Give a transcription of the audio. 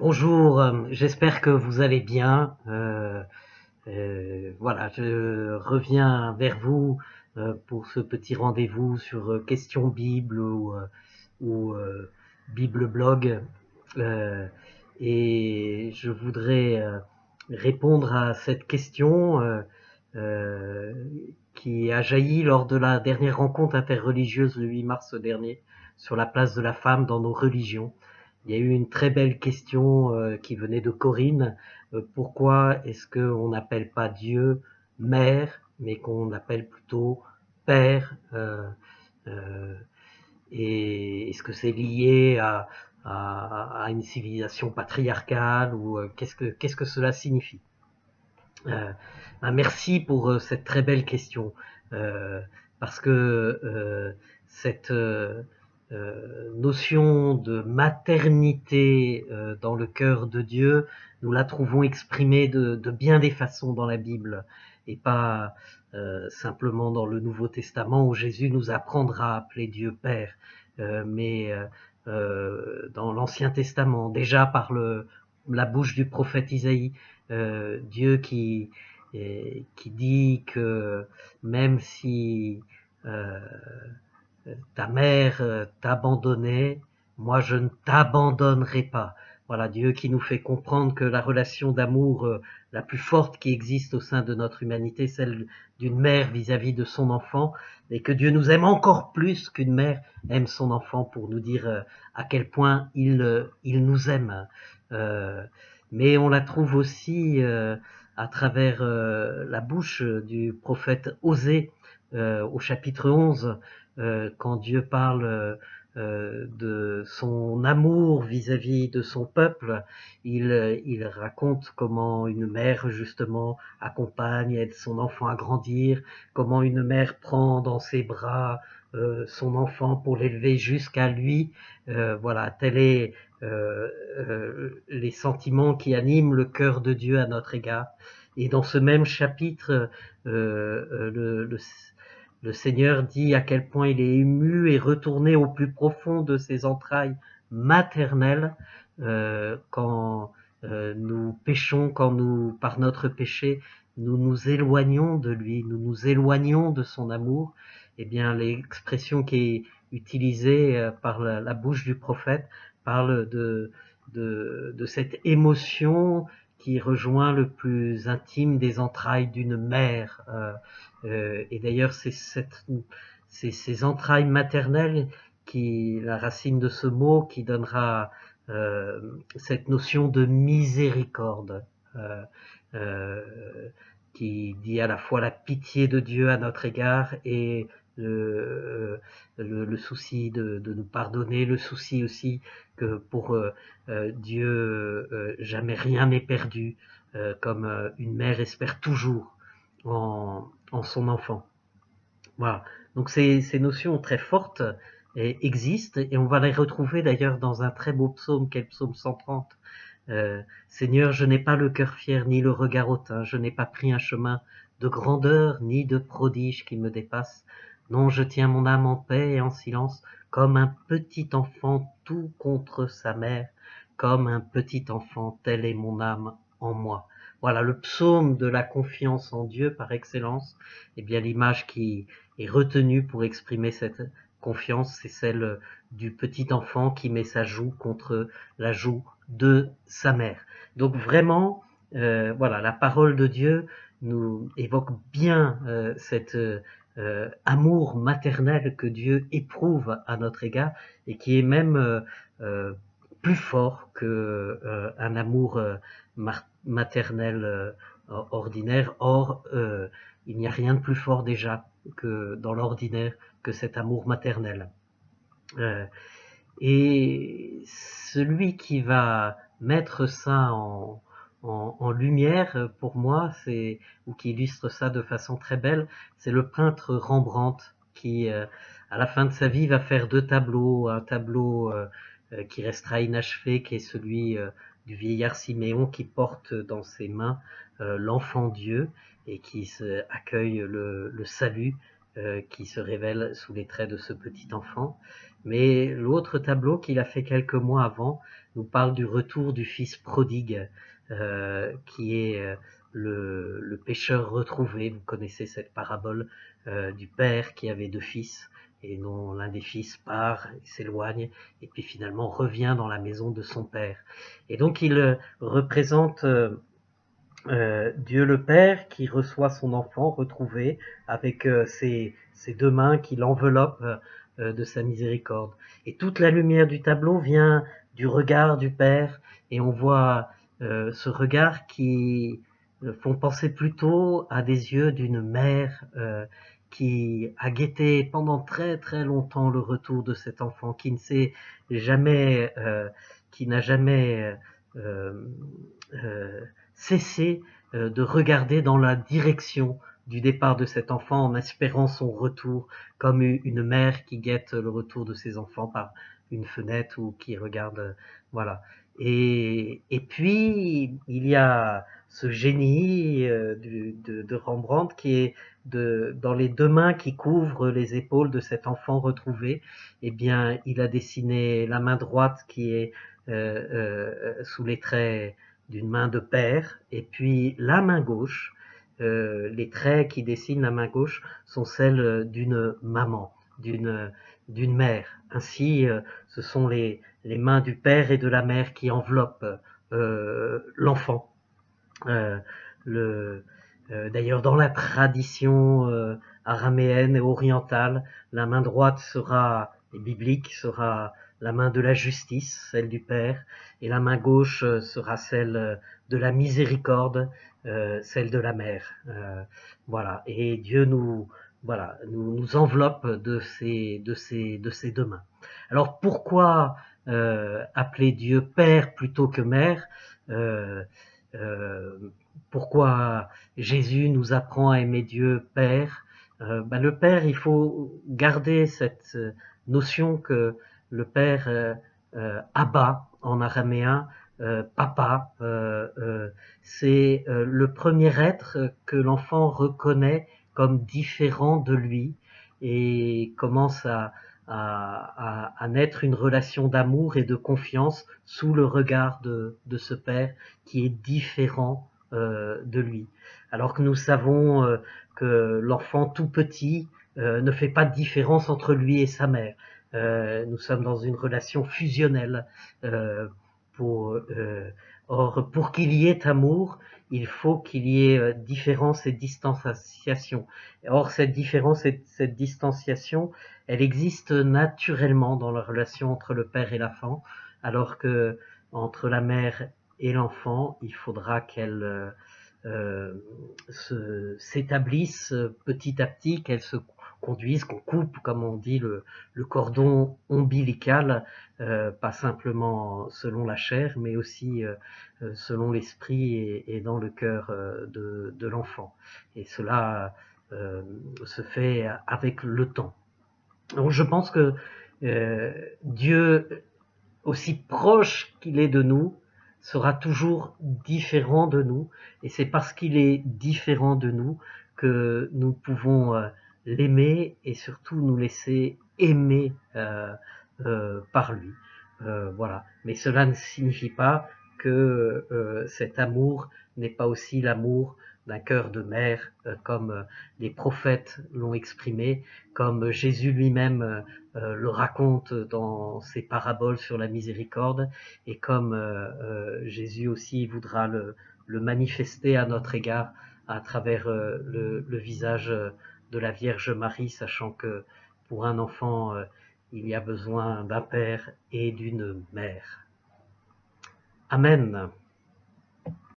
Bonjour, j'espère que vous allez bien. Voilà, je reviens vers vous pour ce petit rendez-vous sur Question Bible ou Bible Blog. Euh, et je voudrais répondre à cette question euh, qui a jailli lors de la dernière rencontre interreligieuse le 8 mars dernier sur la place de la femme dans nos religions. Il y a eu une très belle question qui venait de Corinne. Pourquoi est-ce qu'on n'appelle pas Dieu mère, mais qu'on appelle plutôt père euh, Et est-ce que c'est lié à une civilisation patriarcale ou qu'est-ce que cela signifie euh, Merci pour cette très belle question parce que cette notion de maternité dans le cœur de Dieu, nous la trouvons exprimée de bien des façons dans la Bible et pas simplement dans le Nouveau Testament où Jésus nous apprendra à appeler Dieu Père, mais dans l'Ancien Testament, déjà par la bouche du prophète Isaïe, Dieu qui dit que même si euh, ta mère t'abandonnait, moi je ne t'abandonnerai pas. Voilà, Dieu qui nous fait comprendre que la relation d'amour la plus forte qui existe au sein de notre humanité, celle d'une mère vis-à-vis de son enfant, et que Dieu nous aime encore plus qu'une mère aime son enfant pour nous dire à quel point il nous aime. Euh, mais on la trouve aussi à travers la bouche du prophète Osée au chapitre 11, quand Dieu parle de son amour vis-à-vis de son peuple, il raconte comment une mère justement accompagne, aide son enfant à grandir, comment une mère prend dans ses bras son enfant pour l'élever jusqu'à lui. Voilà, tel est les sentiments qui animent le cœur de Dieu à notre égard. Et dans ce même chapitre, le Seigneur dit à quel point il est ému et retourné au plus profond de ses entrailles maternelles quand nous péchons, quand nous, par notre péché, nous nous éloignons de lui, nous nous éloignons de son amour. Eh bien, l'expression qui est utilisée par la bouche du prophète parle de cette émotion qui rejoint le plus intime des entrailles d'une mère. Et d'ailleurs, c'est ces entrailles maternelles qui, la racine de ce mot, qui donnera cette notion de miséricorde, euh, euh, qui dit à la fois la pitié de Dieu à notre égard et le souci de nous pardonner, le souci aussi que pour Dieu jamais rien n'est perdu, comme une mère espère toujours en son enfant. Voilà. Donc ces notions très fortes existent et on va les retrouver d'ailleurs dans un très beau psaume qu'est le psaume 130. Seigneur, je n'ai pas le cœur fier ni le regard hautain, je n'ai pas pris un chemin de grandeur ni de prodige qui me dépasse. Non, je tiens mon âme en paix et en silence, comme un petit enfant tout contre sa mère, comme un petit enfant, telle est mon âme en moi. Voilà le psaume de la confiance en Dieu par excellence. Et bien l'image qui est retenue pour exprimer cette confiance, c'est celle du petit enfant qui met sa joue contre la joue de sa mère. Donc vraiment, voilà, la parole de Dieu nous évoque bien cet amour maternel que Dieu éprouve à notre égard et qui est même euh, plus fort que un amour maternel ordinaire. Or, il n'y a rien de plus fort déjà que dans l'ordinaire que cet amour maternel. Euh, et celui qui va mettre ça en lumière, pour moi, c'est ou qui illustre ça de façon très belle, c'est le peintre Rembrandt qui, à la fin de sa vie, va faire deux tableaux. Un tableau qui restera inachevé, qui est celui du vieillard Siméon qui porte dans ses mains l'enfant Dieu et qui accueille le salut qui se révèle sous les traits de ce petit enfant. Mais l'autre tableau qu'il a fait quelques mois avant nous parle du retour du fils prodigue, qui est le pécheur retrouvé. Vous connaissez cette parabole du père qui avait deux fils et dont l'un des fils part, s'éloigne et puis finalement revient dans la maison de son père. Et donc il représente Dieu le Père qui reçoit son enfant retrouvé avec ses deux mains qui l'enveloppent de sa miséricorde. Et toute la lumière du tableau vient du regard du Père et on voit ce regard qui font penser plutôt à des yeux d'une mère qui a guetté pendant très très longtemps le retour de cet enfant, qui ne s'est jamais, qui n'a jamais euh, euh, cessé de regarder dans la direction du départ de cet enfant en espérant son retour, comme une mère qui guette le retour de ses enfants par une fenêtre ou qui regarde, voilà. Et puis il y a ce génie de Rembrandt qui est dans les deux mains qui couvrent les épaules de cet enfant retrouvé. Eh bien, il a dessiné la main droite qui est sous les traits d'une main de père, et puis la main gauche, les traits qui dessinent la main gauche sont celles d'une maman, d'une mère. Ainsi, ce sont les mains du père et de la mère qui enveloppent l'enfant. Euh, le, D'ailleurs, dans la tradition araméenne et orientale, la main droite sera, et biblique, sera la main de la justice, celle du Père, et la main gauche sera celle de la miséricorde, celle de la Mère. Voilà. Et Dieu nous enveloppe de ces deux mains. Alors pourquoi appeler Dieu Père plutôt que Mère? euh, euh, Pourquoi Jésus nous apprend à aimer Dieu Père? Le Père, il faut garder cette notion que le Père, Abba en araméen, papa, c'est le premier être que l'enfant reconnaît comme différent de lui et commence à naître une relation d'amour et de confiance sous le regard de ce Père qui est différent de lui. Alors que nous savons que l'enfant tout petit ne fait pas de différence entre lui et sa mère. Nous sommes dans une relation fusionnelle. Euh, pour, euh, Or, pour qu'il y ait amour, il faut qu'il y ait différence et distanciation. Or, cette différence et cette distanciation, elle existe naturellement dans la relation entre le père et l'enfant, alors que entre la mère et l'enfant, il faudra qu'elle s'établisse petit à petit, qu'elle se conduise, qu'on coupe, comme on dit, le cordon ombilical, pas simplement selon la chair, mais aussi selon l'esprit et dans le cœur de l'enfant. Et cela se fait avec le temps. Donc je pense que Dieu, aussi proche qu'il est de nous, sera toujours différent de nous. Et c'est parce qu'il est différent de nous que nous pouvons l'aimer et surtout nous laisser aimer par lui. Voilà. Mais cela ne signifie pas que cet amour n'est pas aussi l'amour d'un cœur de mère, comme les prophètes l'ont exprimé, comme Jésus lui-même le raconte dans ses paraboles sur la miséricorde, et comme Jésus aussi voudra le manifester à notre égard à travers le visage de la Vierge Marie, sachant que pour un enfant, il y a besoin d'un père et d'une mère. Amen.